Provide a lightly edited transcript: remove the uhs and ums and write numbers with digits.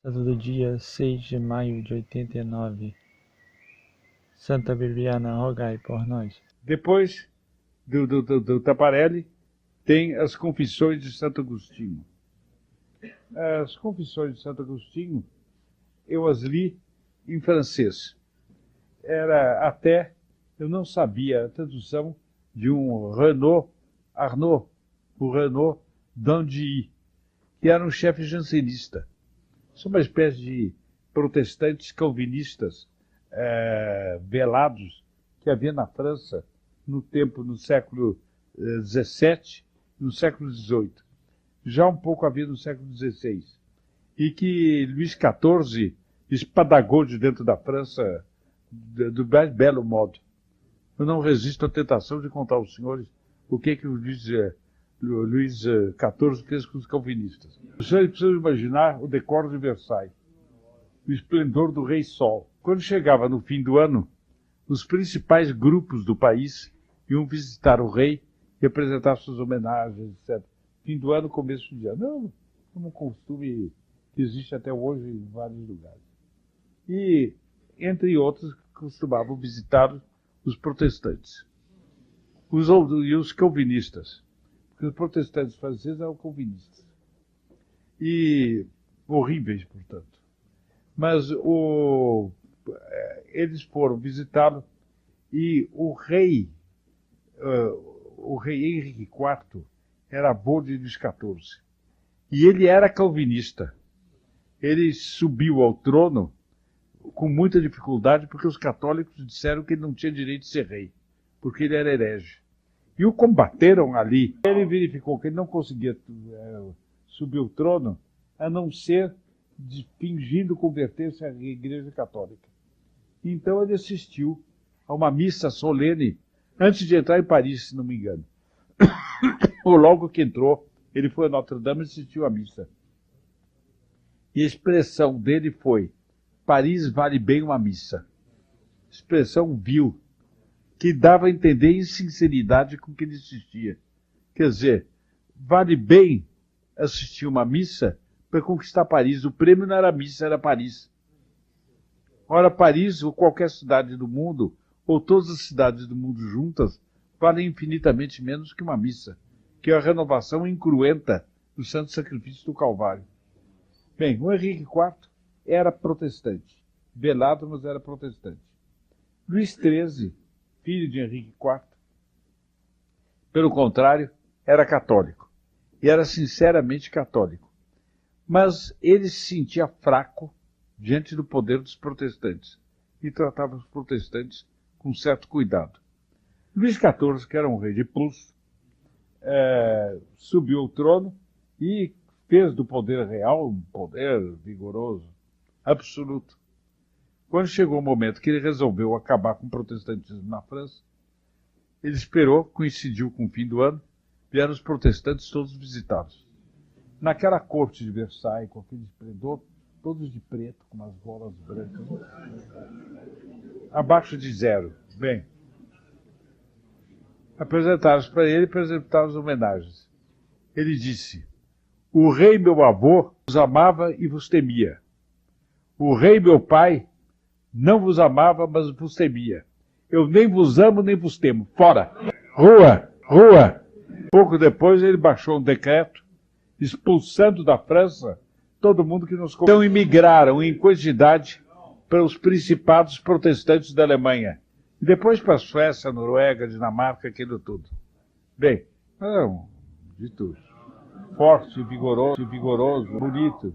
Santo do dia 6 de maio de 89. Santa Bibiana, rogai por nós. Depois do Taparelli, tem as Confissões de Santo Agostinho. As Confissões de Santo Agostinho, eu as li em francês. Eu não sabia a tradução de um Arnaud d'Andilly, que era um chefe jansenista. São uma espécie de protestantes calvinistas velados que havia na França no século XVII, no século XVIII. Já um pouco havia no século XVI. E que Luís XIV espadagou de dentro da França do mais belo modo. Eu não resisto à tentação de contar aos senhores o que o Luís XIV fez com os calvinistas. Os senhores precisam imaginar o decoro de Versailles, o esplendor do Rei Sol. Quando chegava no fim do ano, os principais grupos do país iam visitar o rei e apresentar suas homenagens, etc. Fim do ano, começo do ano. É um costume que existe até hoje em vários lugares. E, entre outros, costumavam visitar os protestantes e os calvinistas. Porque os protestantes franceses eram calvinistas. E horríveis, portanto. Mas eles foram visitá-lo e o rei Henrique IV era avô de Luís XIV. E ele era calvinista. Ele subiu ao trono com muita dificuldade porque os católicos disseram que ele não tinha direito de ser rei, porque ele era herege. E o combateram ali. Ele verificou que ele não conseguia subir o trono a não ser fingindo converter-se à Igreja Católica. Então ele assistiu a uma missa solene antes de entrar em Paris, se não me engano. Ou logo que entrou, ele foi a Notre Dame e assistiu à missa. E a expressão dele foi: Paris vale bem uma missa. Expressão vil, que dava a entender a insinceridade com que ele assistia. Quer dizer, vale bem assistir uma missa para conquistar Paris. O prêmio não era missa, era Paris. Ora, Paris, ou qualquer cidade do mundo, ou todas as cidades do mundo juntas, valem infinitamente menos que uma missa, que é a renovação incruenta do Santo Sacrifício do Calvário. Bem, o Henrique IV era protestante, velado, mas era protestante. Luís XIII, filho de Henrique IV, pelo contrário, era católico, e era sinceramente católico. Mas ele se sentia fraco diante do poder dos protestantes, e tratava os protestantes com certo cuidado. Luís XIV, que era um rei de plus, subiu ao trono e fez do poder real um poder vigoroso, absoluto. Quando chegou o momento que ele resolveu acabar com o protestantismo na França, ele esperou, coincidiu com o fim do ano, vieram os protestantes todos visitá-los. Naquela corte de Versailles, com aquele esplendor, todos de preto, com umas bolas brancas, abaixo de zero. Bem, apresentaram-se para ele e apresentaram as homenagens. Ele disse: o rei meu avô vos amava e vos temia. O rei meu pai não vos amava, mas vos temia. Eu nem vos amo, nem vos temo. Fora! Rua! Rua! Pouco depois ele baixou um decreto expulsando da França todo mundo que nos... Então imigraram em quantidade para os principados protestantes da Alemanha. E depois para a Suécia, Noruega, Dinamarca, aquilo tudo. Bem, dito forte, vigoroso, bonito.